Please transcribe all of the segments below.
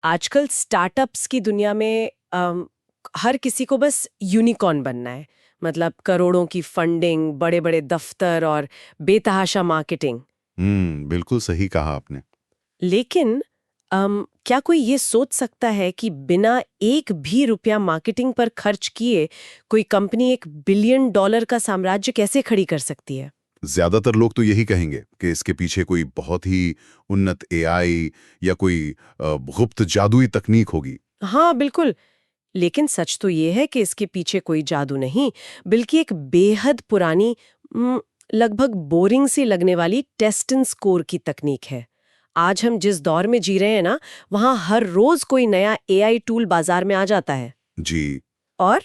आजकल स्टार्टअप्स की दुनिया में हर किसी को बस यूनिकॉर्न बनना है। मतलब करोड़ों की फंडिंग, बड़े बड़े दफ्तर और बेतहाशा मार्केटिंग। बिल्कुल सही कहा आपने। लेकिन क्या कोई ये सोच सकता है कि बिना एक भी रुपया मार्केटिंग पर खर्च किए कोई कंपनी $1 बिलियन का साम्राज्य कैसे खड़ी कर सकती है? ज्यादातर लोग तो यही कहेंगे कि इसके पीछे कोई बहुत ही उन्नत एआई या कोई गुप्त जादुई तकनीक होगी। हाँ, बिल्कुल। लेकिन सच तो ये है कि इसके पीछे कोई जादू नहीं, बल्कि एक बेहद पुरानी, लगभग बोरिंग सी लगने वाली टेस्ट एंड स्कोर की तकनीक है। आज हम जिस दौर में जी रहे हैं ना, वहाँ हर रोज कोई नया एआई टूल बाजार में आ जाता है। जी। और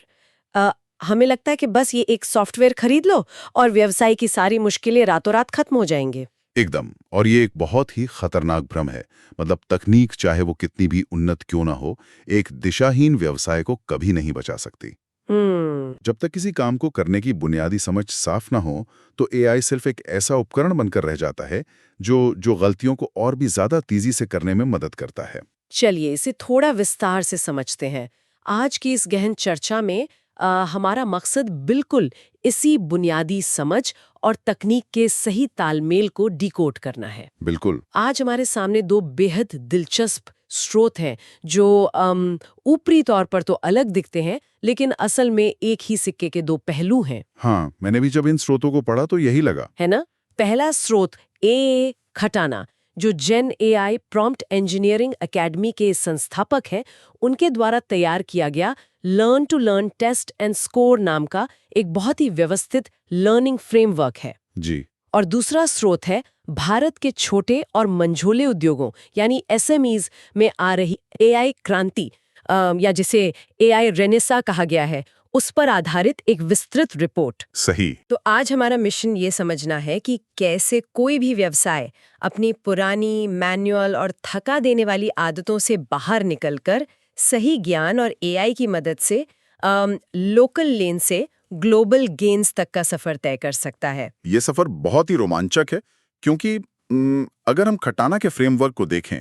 अ, हमें लगता है कि बस ये एक सॉफ्टवेयर खरीद लो और व्यवसाय की सारी मुश्किलें रातों रात खत्म हो जाएंगे। एकदम। और ये एक बहुत ही खतरनाक भ्रम है। मतलब तकनीक चाहे वो कितनी भी उन्नत क्यों ना हो, एक दिशाहीन व्यवसाय को कभी नहीं बचा सकती। हम्म। जब तक किसी काम को करने की बुनियादी समझ साफ ना हो, तो एआई सिर्फ एक ऐसा उपकरण बनकर रह जाता है जो गलतियों को और भी ज्यादा तेजी से करने में मदद करता है। चलिए इसे थोड़ा विस्तार से समझते हैं। आज की इस गहन चर्चा में हमारा मकसद बिल्कुल इसी बुनियादी समझ और तकनीक के सही तालमेल को डिकोड करना है। बिल्कुल। आज हमारे सामने दो बेहद दिलचस्प स्रोत हैं जो ऊपरी तौर पर तो अलग दिखते हैं, लेकिन असल में एक ही सिक्के के दो पहलू हैं। हाँ, मैंने भी जब इन स्रोतों को पढ़ा तो यही लगा। है ना? पहला स्रोत ए खटाना, जो gen AI prompt engineering academy के संस्थापक हैं, उनके द्वारा तैयार किया गया learn to learn test and score नाम का एक बहुत ही व्यवस्थित लर्निंग फ्रेमवर्क है। जी। और दूसरा स्रोत है भारत के छोटे और मंझोले उद्योगों यानी एसएमईज में आ रही एआई क्रांति, या जिसे एआई रेनेसा कहा गया है, उस पर आधारित एक विस्तृत रिपोर्ट। सही। तो आज हमारा मिशन ये समझना है कि कैसे कोई भी व्यवसाय अपनी पुरानी मैनुअल और थका देने वाली आदतों से बाहर निकलकर सही ज्ञान और एआई की मदद से लोकल लेन से ग्लोबल गेन्स तक का सफर तय कर सकता है। ये सफर बहुत ही रोमांचक है, क्योंकि अगर हम खटाना के फ्रेमवर्क को देखें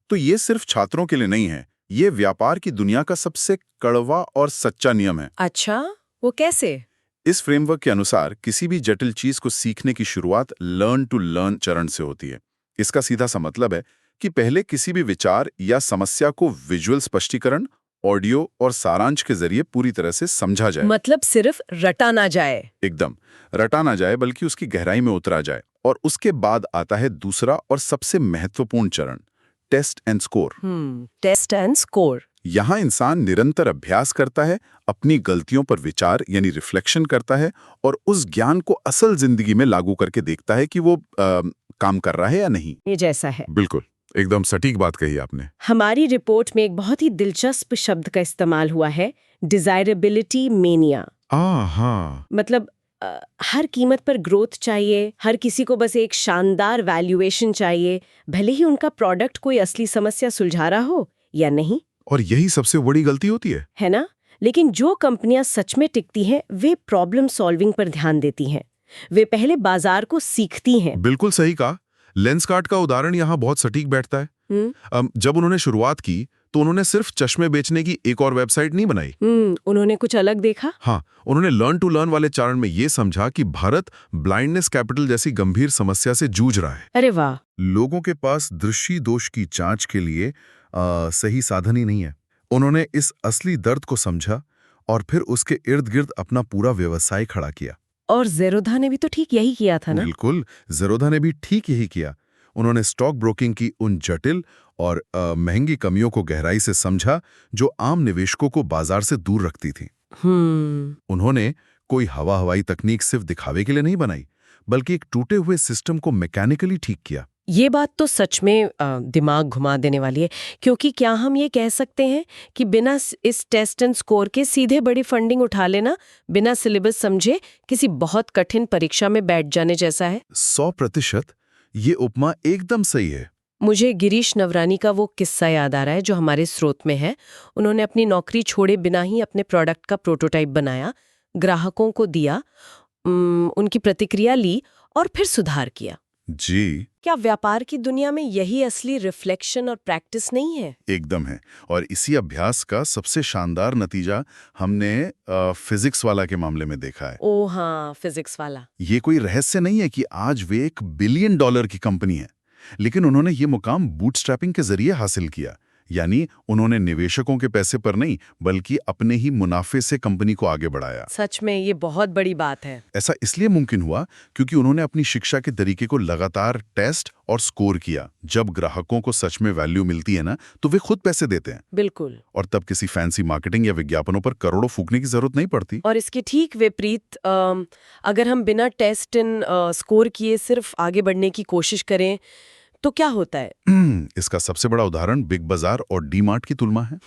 तो ये सिर्फ छात्रों के लिए नहीं है, ये व्यापार की दुनिया का सबसे कड़वा और सच्चा नियम है। अच्छा, वो कैसे? इस फ्रेमवर्क के अनुसार किसी भी जटिल चीज को सीखने की शुरुआत लर्न टू लर्न चरण से होती है। इसका सीधा सा मतलब है कि पहले किसी भी विचार या समस्या को विजुअल स्पष्टीकरण, ऑडियो और सारांश के जरिए पूरी तरह से समझा जाए। मतलब सिर्फ रटा ना जाए। एकदम। रटा ना जाए, बल्कि उसकी गहराई में उतरा जाए। और उसके बाद आता है दूसरा और सबसे महत्वपूर्ण चरण, test and score. Test and score. यहाँ इंसान निरंतर अभ्यास करता है, अपनी गलतियों पर विचार यानी रिफ्लेक्शन करता है और उस ज्ञान को असल जिंदगी में लागू करके देखता है कि वो काम कर रहा है या नहीं। ये जैसा है। बिल्कुल, एकदम सटीक बात कही आपने। हमारी रिपोर्ट में एक बहुत ही दिलचस्प शब्द का इस्तेमाल हुआ है, डिजायरेबिलिटी मेनिया। हाँ। मतलब हर कीमत पर ग्रोथ चाहिए, हर किसी को बस एक शानदार वैल्यूएशन चाहिए, भले ही उनका प्रोडक्ट कोई असली समस्या सुलझा रहा हो या नहीं। और यही सबसे बड़ी गलती होती है ना? लेकिन जो कंपनियां सच में टिकती हैं, वे प्रॉब्लम सॉल्विंग पर ध्यान देती हैं। वे पहले बाजार को सीखती हैं। बिल्कुल सही कहा। लेंसकार्ट का उदाहरण यहाँ बहुत सटीक बैठता है। जब उन्होंने शुरुआत की तो उन्होंने सिर्फ चश्मे बेचने की एक और वेबसाइट नहीं बनाई। उन्होंने कुछ अलग देखा। हाँ, उन्होंने लर्न टू लर्न वाले चरण में ये समझा कि भारत ब्लाइंडनेस कैपिटल जैसी गंभीर समस्या से जूझ रहा है। अरे वाह! लोगों के पास दृष्टि दोष की जांच के लिए सही साधन ही नहीं है। उन्होंने इस असली दर्द को समझा और फिर उसके इर्द गिर्द अपना पूरा व्यवसाय खड़ा किया। और ज़ेरोधा ने भी तो ठीक यही किया था ना? बिल्कुल, ज़ेरोधा ने भी ठीक यही किया। उन्होंने स्टॉक ब्रोकिंग की उन जटिल और महंगी कमियों को गहराई से समझा जो आम निवेशकों को बाजार से दूर रखती थी। उन्होंने कोई हवाई तकनीक सिर्फ दिखावे के लिए नहीं बनाई, बल्कि एक टूटे हुए सिस्टम को मैकेनिकली ठीक किया। ये बात तो सच में दिमाग घुमा देने वाली है, क्योंकि क्या हम ये कह सकते हैं कि बिना इस टेस्ट एंड स्कोर के सीधे बड़ी फंडिंग उठा लेना, बिना सिलेबस समझे किसी बहुत कठिन परीक्षा में बैठ जाने जैसा है? 100%। ये उपमा एकदम सही है। मुझे गिरीश नवरानी का वो किस्सा याद आ रहा है जो हमारे स्रोत में है। उन्होंने अपनी नौकरी छोड़े बिना ही अपने प्रोडक्ट का प्रोटोटाइप बनाया, ग्राहकों को दिया, उनकी प्रतिक्रिया ली और फिर सुधार किया। जी, क्या व्यापार की दुनिया में यही असली रिफ्लेक्शन और प्रैक्टिस नहीं है? एकदम है। और इसी अभ्यास का सबसे शानदार नतीजा हमने फिजिक्स वाला के मामले में देखा है। ओ हाँ, फिजिक्स वाला। ये कोई रहस्य नहीं है कि आज वे $1 बिलियन की कंपनी है, लेकिन उन्होंने ये मुकाम बूटस्ट्रैपिंग के जरिए हासिल किया। यानी उन्होंने निवेशकों के पैसे पर नहीं, बल्कि अपने ही मुनाफे से कंपनी को आगे बढ़ाया। सच में ये बहुत बड़ी बात है। ऐसा इसलिए मुमकिन हुआ क्योंकि उन्होंने अपनी शिक्षा के तरीके को लगातार टेस्ट और स्कोर किया। जब ग्राहकों को सच में वैल्यू मिलती है ना, तो वे खुद पैसे देते हैं। बिल्कुल। और तब किसी फैंसी मार्केटिंग या विज्ञापनों पर करोड़ों फूकने की जरूरत नहीं पड़ती। और इसके ठीक विपरीत अगर हम बिना टेस्ट इन स्कोर किए सिर्फ आगे बढ़ने की कोशिश करें तो क्या होता है? इसका सबसे बड़ा उदाहरण बिग बाजार और डी मार्ट की तुलना है।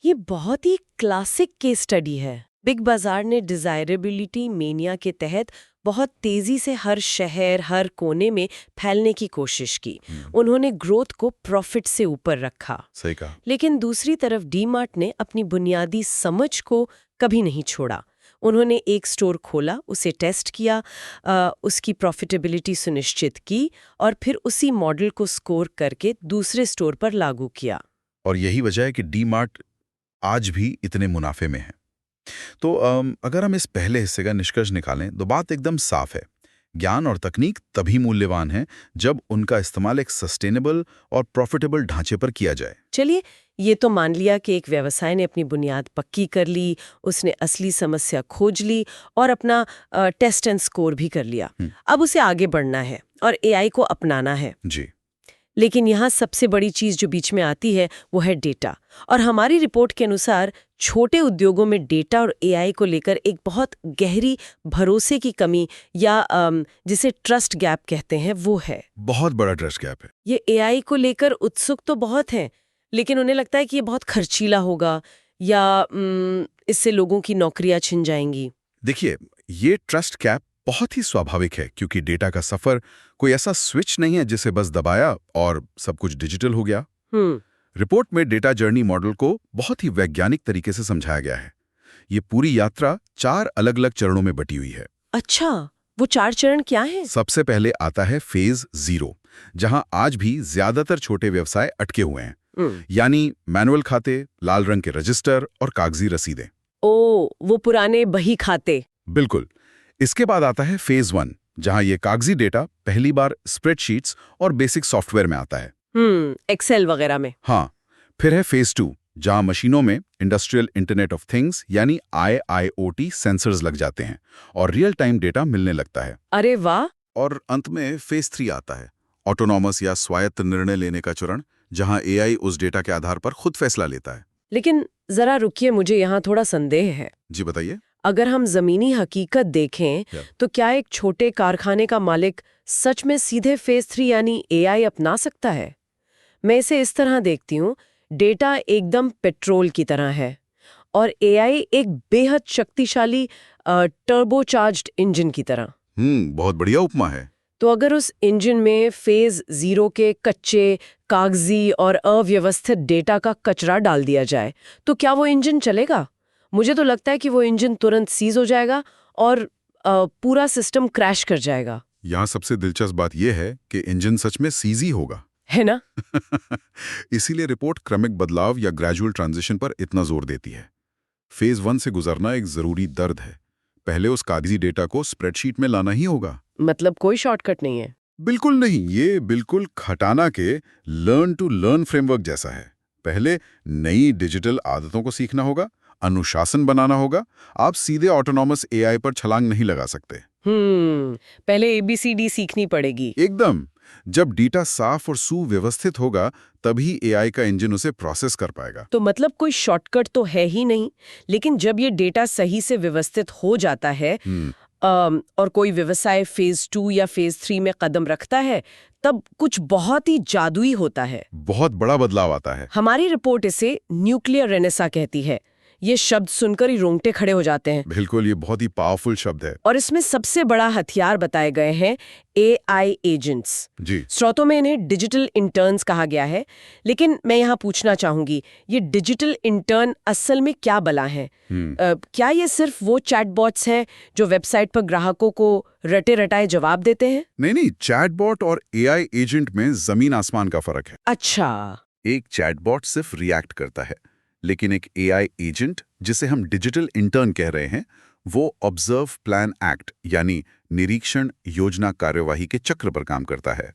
ये बहुत ही क्लासिक केस स्टडी है। बिग बाजार ने डिजायरेबिलिटी मेनिया के तहत बहुत तेजी से हर शहर, हर कोने में फैलने की कोशिश की। उन्होंने ग्रोथ को प्रॉफिट से ऊपर रखा। सही कहा। लेकिन दूसरी तरफ डी मार्ट ने अपनी बुनियादी समझ को कभी नहीं छोड़ा। उन्होंने एक स्टोर खोला, उसे टेस्ट किया, उसकी प्रॉफिटेबिलिटी सुनिश्चित की और फिर उसी मॉडल को स्कोर करके दूसरे स्टोर पर लागू किया। और यही वजह है कि डी मार्ट आज भी इतने मुनाफे में है। तो अगर हम इस पहले हिस्से का निष्कर्ष निकालें तो बात एकदम साफ है। ज्ञान और तकनीक तभी मूल्यवान है जब उनका इस्तेमाल एक सस्टेनेबल और प्रॉफिटेबल ढांचे पर किया जाए। चलिए, ये तो मान लिया कि एक व्यवसाय ने अपनी बुनियाद पक्की कर ली, उसने असली समस्या खोज ली और अपना टेस्ट एंड स्कोर भी कर लिया। अब उसे आगे बढ़ना है और एआई को अपनाना है। जी। लेकिन यहाँ सबसे बड़ी चीज जो बीच में आती है वो है डेटा। और हमारी रिपोर्ट के अनुसार छोटे उद्योगों में डेटा और एआई को लेकर एक बहुत गहरी भरोसे की कमी या जिसे ट्रस्ट गैप कहते हैं वो है। बहुत बड़ा ट्रस्ट गैप है। ये एआई को लेकर उत्सुक तो बहुत हैं, लेकिन उन्हें लगता है कि ये बहुत खर्चीला होगा या इससे लोगों की नौकरियां छिन जाएंगी। देखिए, ये ट्रस्ट गैप बहुत ही स्वाभाविक है क्योंकि डेटा का सफर कोई ऐसा स्विच नहीं है जिसे बस दबाया और सब कुछ डिजिटल हो गया। रिपोर्ट में डेटा जर्नी मॉडल को बहुत ही वैज्ञानिक तरीके से समझाया गया है। ये पूरी यात्रा 4 अलग-अलग चरणों में बटी हुई है। अच्छा, वो 4 चरण क्या हैं? सबसे पहले आता है फेज 0, जहां आज भी ज्यादातर छोटे व्यवसाय अटके हुए हैं। यानी मैनुअल खाते, लाल रंग के रजिस्टर और कागजी रसीदें। ओ, वो पुराने बही खाते। बिल्कुल। इसके बाद आता है फेज 1, जहां ये कागजी डेटा पहली बार स्प्रेडशीट्स और बेसिक सॉफ्टवेयर में आता है। एक्सेल वगैरह में। हाँ। फिर है फेज 2, जहां मशीनों में इंडस्ट्रियल इंटरनेट ऑफ थिंग्स यानी IIoT सेंसर्स लग जाते हैं और रियल टाइम डेटा मिलने लगता है। अरे वाह। और अंत में फेज 3 आता है, ऑटोनॉमस या स्वायत्त निर्णय लेने का चरण, जहां AI उस डेटा के आधार पर खुद फैसला लेता है। लेकिन जरा रुकिए, मुझे यहाँ थोड़ा संदेह है। जी बताइए। अगर हम जमीनी हकीकत देखें तो क्या एक छोटे कारखाने का मालिक सच में सीधे फेज 3 यानी एआई अपना सकता है? मैं इसे इस तरह देखती हूँ, डेटा एकदम पेट्रोल की तरह है और एआई एक बेहद शक्तिशाली टर्बोचार्ज्ड इंजन की तरह। बहुत बढ़िया उपमा है। तो अगर उस इंजन में फेज 0 के कच्चे, कागजी और अव्यवस्थित डेटा का कचरा डाल दिया जाए तो क्या वो इंजन चलेगा? मुझे तो लगता है कि वो इंजन तुरंत सीज हो जाएगा और पूरा सिस्टम क्रैश कर जाएगा। यहाँ सबसे दिलचस्प बात यह है कि इंजन सच में सीज ही होगा, है ना? इसीलिए रिपोर्ट क्रमिक बदलाव या ग्रेजुअल ट्रांजिशन पर इतना जोर देती है। फेज 1 से गुजरना एक जरूरी दर्द है। पहले उस कागजी डेटा को स्प्रेडशीट में लाना ही होगा। मतलब कोई शॉर्टकट नहीं है? बिल्कुल नहीं। ये बिल्कुल खटाना के लर्न टू लर्न फ्रेमवर्क जैसा है। पहले नई डिजिटल आदतों को सीखना होगा, अनुशासन बनाना होगा। आप सीधे ऑटोनॉमस एआई पर छलांग नहीं लगा सकते। पहले ABCD सीखनी पड़ेगी। एकदम। जब डेटा साफ और सुव्यवस्थित होगा तभी एआई का इंजन उसे प्रोसेस कर पाएगा। तो मतलब कोई शॉर्टकट तो है ही नहीं। लेकिन जब ये डेटा सही से व्यवस्थित हो जाता है और कोई व्यवसाय फेज 2 या फेज 3 में कदम रखता है, तब कुछ बहुत ही जादुई होता है। बहुत बड़ा बदलाव आता है। हमारी रिपोर्ट इसे न्यूक्लियर रेनेसा कहती है। ये शब्द सुनकर ही रोंगटे खड़े हो जाते हैं। बिल्कुल, ये बहुत ही पावरफुल शब्द है। और इसमें सबसे बड़ा हथियार बताए गए हैं AI एजेंट्स। जी। स्रोतों में इन्हें डिजिटल इंटर्न्स कहा गया है। लेकिन मैं यहाँ पूछना चाहूंगी, ये डिजिटल इंटर्न असल में क्या बला है? क्या ये सिर्फ वो चैटबॉट्स हैं जो वेबसाइट पर ग्राहकों को रटे रटाए जवाब देते हैं? नहीं, चैटबॉट और AI एजेंट में जमीन आसमान का फर्क है। अच्छा। एक चैटबॉट सिर्फ रिएक्ट करता है, लेकिन एक AI एजेंट, जिसे हम डिजिटल इंटर्न कह रहे हैं, वो ऑब्जर्व प्लान एक्ट यानी निरीक्षण योजना कार्यवाही के चक्र पर काम करता है।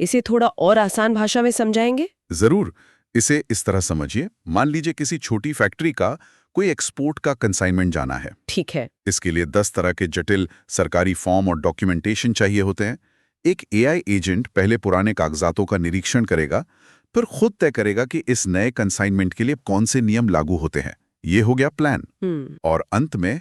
इसे थोड़ा और आसान भाषा में समझाएंगे? जरूर। इसे इस तरह समझिए, मान लीजिए किसी छोटी फैक्ट्री का कोई एक्सपोर्ट का कंसाइनमेंट जाना है। ठीक है। इसके लिए 10 तरह के जटिल सरकारी फॉर्म और डॉक्यूमेंटेशन चाहिए होते हैं। एक AI एजेंट पहले पुराने कागजातों का निरीक्षण करेगा, फिर खुद तय करेगा कि इस नए कंसाइनमेंट के लिए कौन से नियम लागू होते हैं। ये हो गया प्लान। और अंत में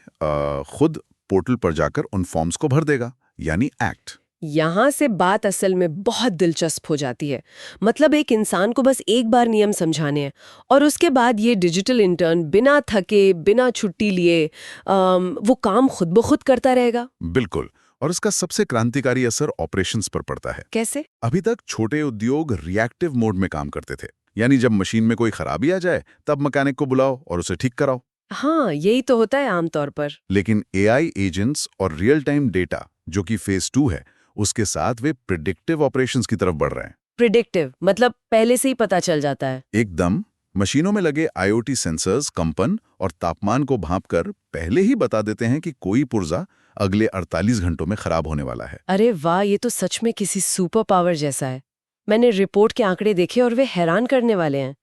खुद पोर्टल पर जाकर उन फॉर्म्स को भर देगा, यानी एक्ट। यहाँ से बात असल में बहुत दिलचस्प हो जाती है। मतलब एक इंसान को बस एक बार नियम समझाने हैं और उसके बाद ये डिजिटल इंटर्न बिना थके, बिना छुट्टी लिए वो काम खुद ब खुद करता रहेगा। बिल्कुल। और इसका सबसे क्रांतिकारी असर ऑपरेशंस पर पड़ता है। कैसे? अभी तक छोटे उद्योग रिएक्टिव मोड में काम करते थे, यानी जब मशीन में कोई खराबी आ जाए तब मैकेनिक को बुलाओ और उसे ठीक कराओ। हाँ, यही तो होता है आमतौर पर। लेकिन AI एजेंट्स और रियल टाइम डेटा, जो कि फेज 2 है, उसके साथ वे प्रिडिक्टिव ऑपरेशंस की तरफ बढ़ रहे हैं। प्रिडिक्टिव मतलब पहले से ही पता चल जाता है। एकदम। मशीनों में लगे IoT सेंसर्स कंपन और तापमान को भांपकर पहले ही बता देते हैं कि कोई पुर्जा अगले 48 घंटों में खराब होने वाला है। अरे वाह, ये तो सच में किसी सुपर पावर जैसा है। मैंने रिपोर्ट के आंकड़े देखे और वे हैरान करने वाले हैं।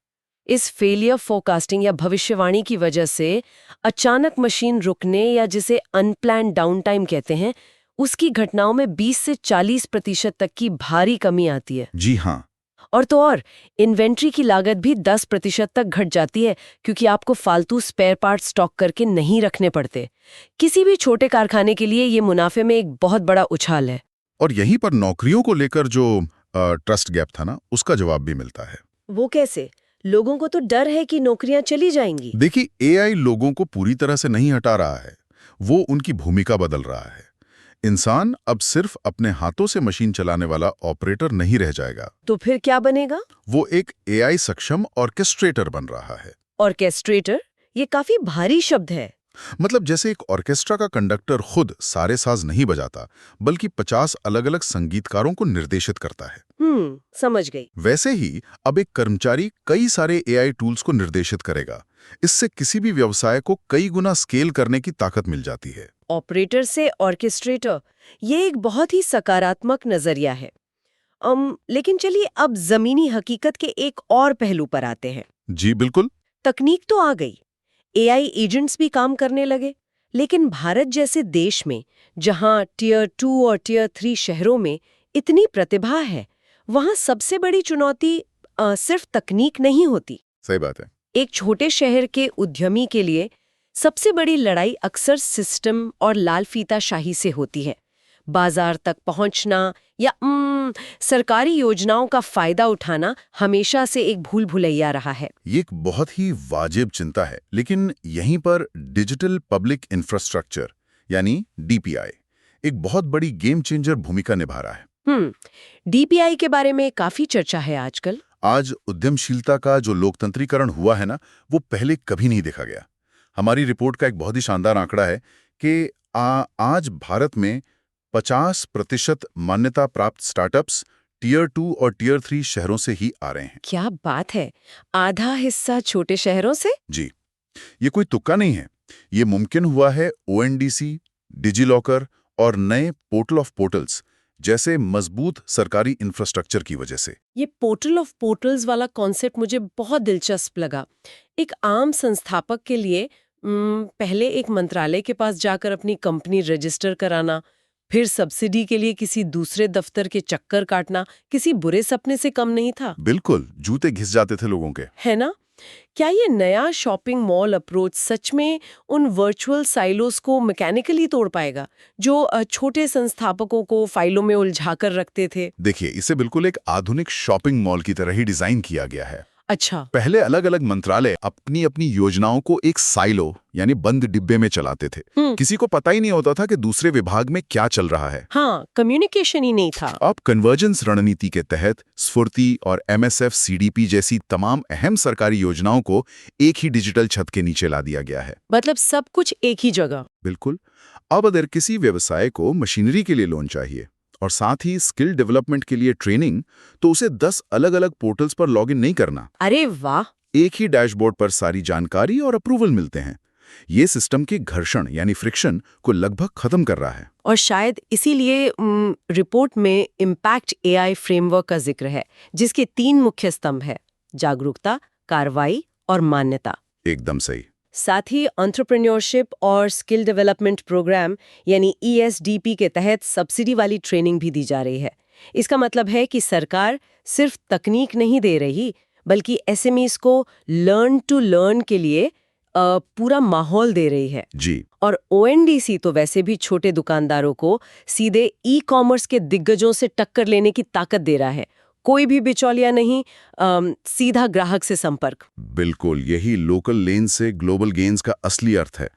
इस फेलियर फोरकास्टिंग या भविष्यवाणी की वजह से अचानक मशीन रुकने या जिसे अनप्लान्ड डाउन टाइम कहते हैं, उसकी घटनाओं में 20 से 40% तक की भारी कमी आती है। जी हाँ। और तो और इन्वेंट्री की लागत भी 10% तक घट जाती है, क्योंकि आपको फालतू स्पेयर पार्ट स्टॉक करके नहीं रखने पड़ते। किसी भी छोटे कारखाने के लिए ये मुनाफे में एक बहुत बड़ा उछाल है। और यहीं पर नौकरियों को लेकर जो ट्रस्ट गैप था ना, उसका जवाब भी मिलता है। वो कैसे? लोगों को तो डर है कि नौकरियां चली जाएंगी। देखिए, AI लोगों को पूरी तरह से नहीं हटा रहा है, वो उनकी भूमिका बदल रहा है। इंसान अब सिर्फ अपने हाथों से मशीन चलाने वाला ऑपरेटर नहीं रह जाएगा। तो फिर क्या बनेगा? वो एक AI सक्षम ऑर्केस्ट्रेटर बन रहा है। ऑर्केस्ट्रेटर? ये काफी भारी शब्द है। मतलब जैसे एक ऑर्केस्ट्रा का कंडक्टर खुद सारे साज नहीं बजाता, बल्कि 50 अलग-अलग संगीतकारों को निर्देशित करता है। समझ गई। वैसे ही अब एक कर्मचारी कई सारे AI टूल्स को निर्देशित करेगा। इससे किसी भी व्यवसाय को कई गुना स्केल करने की ताकत मिल जाती है। ऑपरेटर से ऑर्केस्ट्रेटर, ये एक बहुत ही सकारात्मक नजरिया है। लेकिन चलिए अब जमीनी हकीकत के एक और पहलू पर आते हैं। जी बिल्कुल। तकनीक तो आ गई, AI एजेंट्स भी काम करने लगे, लेकिन भारत जैसे देश में जहां टियर 2 और टियर 3 शहरों में इतनी प्रतिभा है, वहां सबसे बड़ी चुनौती सिर्फ तकनीक नहीं होती। सही बात है। एक छोटे शहर के उद्यमी के लिए सबसे बड़ी लड़ाई अक्सर सिस्टम और लाल फीताशाही से होती है। बाजार तक पहुंचना या सरकारी योजनाओं का फायदा उठाना हमेशा से एक भूल भुलैया रहा है। ये एक बहुत ही वाजिब चिंता है, लेकिन यहीं पर डिजिटल पब्लिक इंफ्रास्ट्रक्चर यानी DPI एक बहुत बड़ी गेम चेंजर भूमिका निभा रहा है। DPI के बारे में काफी चर्चा है आजकल। आज उद्यमशीलता का जो लोकतंत्रीकरण हुआ है ना, वो पहले कभी नहीं देखा गया। हमारी रिपोर्ट का एक बहुत ही शानदार आंकड़ा है कि आज भारत में 50% मान्यता प्राप्त स्टार्टअप्स टियर 2 और टियर 3 शहरों से ही आ रहे हैं। क्या बात है! आधा हिस्सा छोटे शहरों से? जी, ये कोई तुक्का नहीं है। ये मुमकिन हुआ है ONDC, डिजिलॉकर और नए पोर्टल ऑफ पोर्टल्स जैसे मजबूत सरकारी इंफ्रास्ट्रक्चर की वजह से। ये पोर्टल ऑफ पोर्टल्स वाला कॉन्सेप्ट मुझे बहुत दिलचस्प लगा। एक आम संस्थापक के लिए पहले एक मंत्रालय के पास जाकर अपनी कंपनी रजिस्टर कराना, फिर सब्सिडी के लिए किसी दूसरे दफ्तर के चक्कर काटना किसी बुरे सपने से कम नहीं था। बिल्कुल, जूते घिस जाते थे लोगों के। है ना? क्या ये नया शॉपिंग मॉल अप्रोच सच में उन वर्चुअल साइलोस को मैकेनिकली तोड़ पाएगा जो छोटे संस्थापकों को फाइलों में उलझाकर रखते थे? देखिए, इसे बिल्कुल एक आधुनिक शॉपिंग मॉल की तरह ही डिजाइन किया गया है। अच्छा। पहले अलग अलग मंत्रालय अपनी अपनी योजनाओं को एक साइलो यानी बंद डिब्बे में चलाते थे। किसी को पता ही नहीं होता था कि दूसरे विभाग में क्या चल रहा है। हाँ, कम्युनिकेशन ही नहीं था। अब कन्वर्जेंस रणनीति के तहत स्फूर्ति और MSF CDP जैसी तमाम अहम सरकारी योजनाओं को एक ही डिजिटल छत के नीचे ला दिया गया है। मतलब सब कुछ एक ही जगह। बिल्कुल। अब अगर किसी व्यवसाय को मशीनरी के लिए लोन चाहिए और साथ ही स्किल डेवलपमेंट के लिए ट्रेनिंग, तो उसे 10 अलग-अलग पोर्टल्स पर लॉगिन नहीं करना। अरे वाह! एक ही डैशबोर्ड पर सारी जानकारी और अप्रूवल मिलते हैं। ये सिस्टम के घर्षण यानी फ्रिक्शन को लगभग खत्म कर रहा है। और शायद इसीलिए रिपोर्ट में इम्पैक्ट AI फ्रेमवर्क का जिक्र है, जिसके 3 मुख्य स्तंभ है: जागरूकता, कार्रवाई और मान्यता। एकदम सही। साथ ही एंटरप्रेन्योरशिप और स्किल डेवलपमेंट प्रोग्राम यानी ESDP के तहत सब्सिडी वाली ट्रेनिंग भी दी जा रही है। इसका मतलब है कि सरकार सिर्फ तकनीक नहीं दे रही, बल्कि SMEs को लर्न टू लर्न के लिए पूरा माहौल दे रही है। जी। और ONDC तो वैसे भी छोटे दुकानदारों को सीधे ई-कॉमर्स के दिग्गजों से टक्कर लेने की ताकत दे रहा है। कोई भी बिचौलिया नहीं, सीधा ग्राहक से संपर्क। बिल्कुल, यही लोकल लेन से ग्लोबल गेन्स का असली अर्थ है।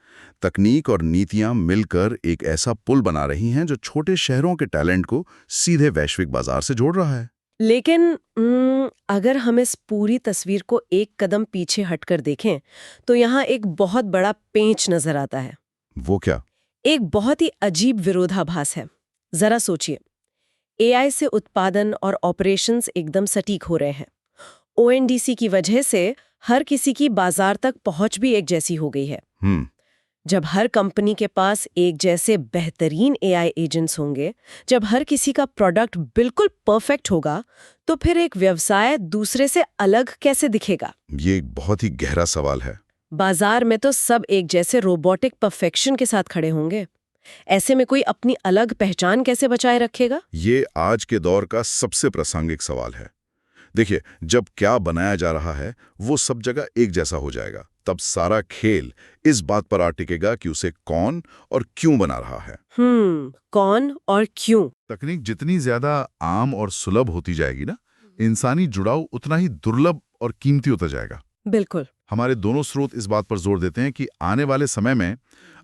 तकनीक और नीतियां मिलकर एक ऐसा पुल बना रही हैं जो छोटे शहरों के टैलेंट को सीधे वैश्विक बाजार से जोड़ रहा है। लेकिन अगर हम इस पूरी तस्वीर को एक कदम पीछे हटकर देखें, तो यहाँ एक बहुत बड़ा पेंच नजर आता है। वो क्या? एक बहुत ही अजीब विरोधाभास है। जरा सोचिए, AI से उत्पादन और ऑपरेशंस एकदम सटीक हो रहे हैं। ONDC की वजह से हर किसी की बाजार तक पहुंच भी एक जैसी हो गई है। जब हर कंपनी के पास एक जैसे बेहतरीन AI एजेंट्स होंगे, जब हर किसी का प्रोडक्ट बिल्कुल परफेक्ट होगा, तो फिर एक व्यवसाय दूसरे से अलग कैसे दिखेगा? ये एक बहुत ही गहरा सवाल है। बाजार में तो सब एक जैसे रोबोटिक परफेक्शन के साथ खड़े होंगे। ऐसे में कोई अपनी अलग पहचान कैसे बचाए रखेगा? ये आज के दौर का सबसे प्रासंगिक सवाल है। देखिए, जब क्या बनाया जा रहा है वो सब जगह एक जैसा हो जाएगा, तब सारा खेल इस बात पर आ टिकेगा कि उसे कौन और क्यों बना रहा है। कौन और क्यों? तकनीक जितनी ज्यादा आम और सुलभ होती जाएगी ना, इंसानी जुड़ाव उतना ही दुर्लभ और कीमती होता जाएगा। बिल्कुल। हमारे दोनों स्रोत इस बात पर जोर देते हैं कि आने वाले समय में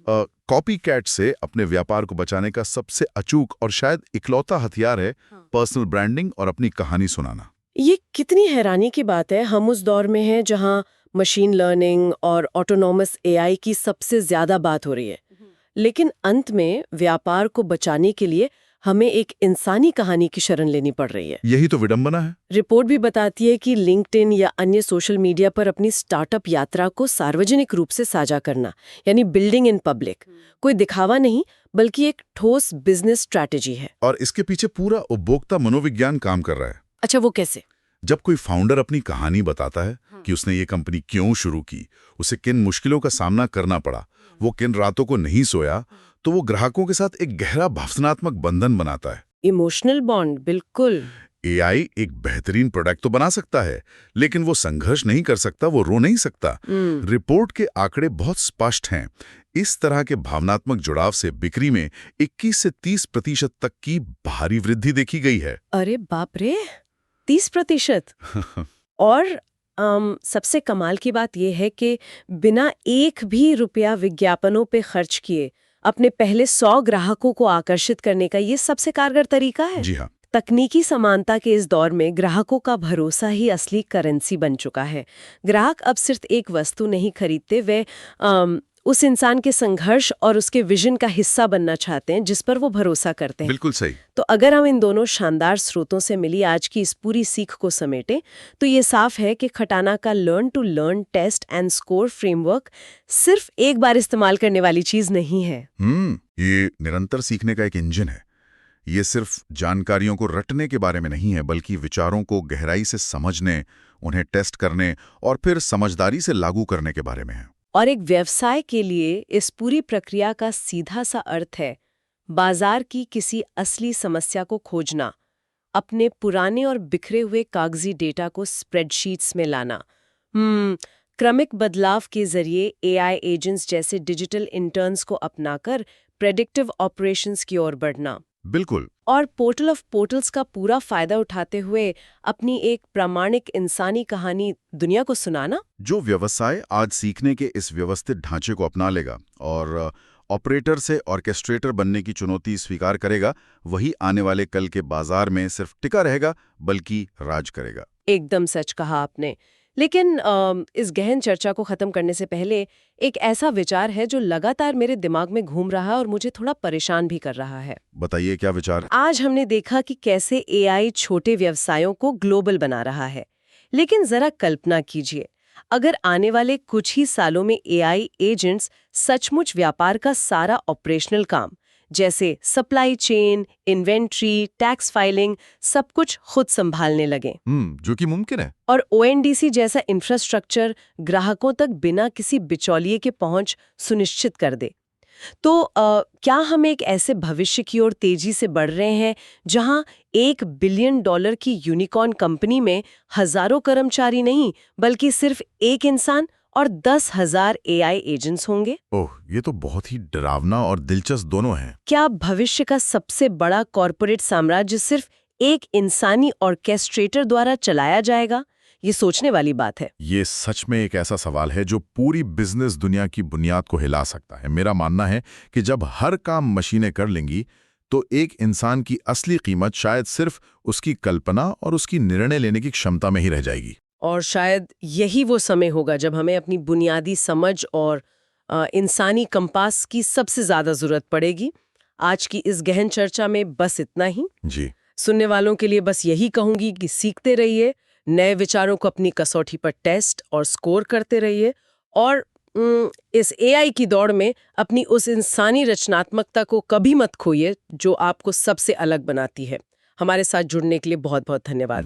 कॉपी कैट से अपने व्यापार को बचाने का सबसे अचूक और शायद इकलौता हथियार है पर्सनल ब्रांडिंग और अपनी कहानी सुनाना। ये कितनी हैरानी की बात है। हम उस दौर में हैं जहां मशीन लर्निंग और ऑटोनॉमस AI की सबसे ज्यादा बात हो रही है, लेकिन अंत में व्यापार को बचाने के लिए हमें एक इंसानी कहानी की शरण लेनी पड़ रही है। यही तो विडंबना है। रिपोर्ट भी बताती है कि लिंक्डइन या अन्य सोशल मीडिया पर अपनी स्टार्टअप यात्रा को सार्वजनिक रूप से साझा करना, यानी बिल्डिंग इन पब्लिक, कोई दिखावा नहीं बल्कि एक ठोस बिजनेस स्ट्रैटेजी है। और इसके पीछे पूरा उपभोक्ता मनोविज्ञान काम कर रहा है। अच्छा, वो कैसे? जब कोई फाउंडर अपनी कहानी बताता है कि उसने ये कंपनी क्यों शुरू की, उसे किन मुश्किलों का सामना करना पड़ा, वो किन रातों को नहीं सोया, तो वो ग्राहकों के साथ एक गहरा भावनात्मक बंधन बनाता है। Emotional bond. बिल्कुल। AI एक बेहतरीन प्रोडक्ट तो बना सकता है, लेकिन वो संघर्ष नहीं कर सकता, वो रो नहीं सकता। रिपोर्ट के आंकड़े बहुत स्पष्ट हैं। इस तरह के भावनात्मक जुड़ाव से बिक्री में 21 से 30% तक की भारी वृद्धि देखी गई है। अरे बाप रे, 30%! और सबसे कमाल की बात यह है कि बिना एक भी रुपया विज्ञापनों पे खर्च किए अपने पहले 100 ग्राहकों को आकर्षित करने का ये सबसे कारगर तरीका है। जी हाँ। तकनीकी समानता के इस दौर में ग्राहकों का भरोसा ही असली करेंसी बन चुका है। ग्राहक अब सिर्फ एक वस्तु नहीं खरीदते, वे उस इंसान के संघर्ष और उसके विजन का हिस्सा बनना चाहते हैं जिस पर वो भरोसा करते हैं। बिल्कुल सही। तो अगर हम इन दोनों शानदार स्रोतों से मिली आज की इस पूरी सीख को समेटें, तो ये साफ है कि खटाना का learn to learn test and score framework सिर्फ एक बार इस्तेमाल करने वाली चीज नहीं है। ये निरंतर सीखने का एक इंजन है। ये सिर्फ जानकारियों को रटने के बारे में नहीं है, बल्कि विचारों को गहराई से समझने, उन्हें टेस्ट करने और फिर समझदारी से लागू करने के बारे में है। और एक व्यवसाय के लिए इस पूरी प्रक्रिया का सीधा सा अर्थ है बाजार की किसी असली समस्या को खोजना, अपने पुराने और बिखरे हुए कागजी डेटा को स्प्रेडशीट्स में लाना, क्रमिक बदलाव के जरिए AI एजेंट्स जैसे डिजिटल इंटर्न्स को अपनाकर प्रेडिक्टिव ऑपरेशंस की ओर बढ़ना। बिल्कुल। और पोर्टल ऑफ पोर्टल्स का पूरा फायदा उठाते हुए अपनी एक प्रामाणिक इंसानी कहानी दुनिया को सुनाना। जो व्यवसाय आज सीखने के इस व्यवस्थित ढांचे को अपना लेगा और ऑपरेटर से ऑर्केस्ट्रेटर बनने की चुनौती स्वीकार करेगा, वही आने वाले कल के बाजार में सिर्फ टिका रहेगा बल्कि राज करेगा। एकदम सच कहा आपने। लेकिन इस गहन चर्चा को खत्म करने से पहले एक ऐसा विचार है जो लगातार मेरे दिमाग में घूम रहा है और मुझे थोड़ा परेशान भी कर रहा है। बताइए क्या विचार? आज हमने देखा कि कैसे एआई छोटे व्यवसायों को ग्लोबल बना रहा है, लेकिन जरा कल्पना कीजिए, अगर आने वाले कुछ ही सालों में एआई एजेंट्स सचमुच व्यापार का सारा ऑपरेशनल काम, जैसे supply chain, inventory, tax filing, सब कुछ खुद संभालने लगे। जो कि मुमकिन है। और ओएनडीसी जैसा इंफ्रास्ट्रक्चर ग्राहकों तक बिना किसी बिचौलिए के पहुंच सुनिश्चित कर दे, तो क्या हम एक ऐसे भविष्य की ओर तेजी से बढ़ रहे हैं जहां $1 बिलियन की यूनिकॉर्न कंपनी में हजारों कर्मचारी नहीं बल्कि सिर्फ एक इंसान और 10,000 एआई एजेंट्स होंगे? ओह, ये तो बहुत ही डरावना और दिलचस्प दोनों हैं। क्या भविष्य का सबसे बड़ा कॉरपोरेट साम्राज्य सिर्फ एक इंसानी ऑर्केस्ट्रेटर द्वारा चलाया जाएगा? ये सोचने वाली बात है। ये सच में एक ऐसा सवाल है जो पूरी बिजनेस दुनिया की बुनियाद को हिला सकता है। मेरा मानना है कि जब हर काम मशीनें कर लेंगी तो एक इंसान की असली कीमत शायद सिर्फ उसकी कल्पना और उसकी निर्णय लेने की क्षमता में ही रह जाएगी। और शायद यही वो समय होगा जब हमें अपनी बुनियादी समझ और इंसानी कंपास की सबसे ज्यादा जरूरत पड़ेगी। आज की इस गहन चर्चा में बस इतना ही। जी। सुनने वालों के लिए बस यही कहूंगी कि सीखते रहिए, नए विचारों को अपनी कसौटी पर टेस्ट और स्कोर करते रहिए और इस एआई की दौड़ में अपनी उस इंसानी रचनात्मकता को कभी मत खोइए जो आपको सबसे अलग बनाती है। हमारे साथ जुड़ने के लिए बहुत बहुत धन्यवाद।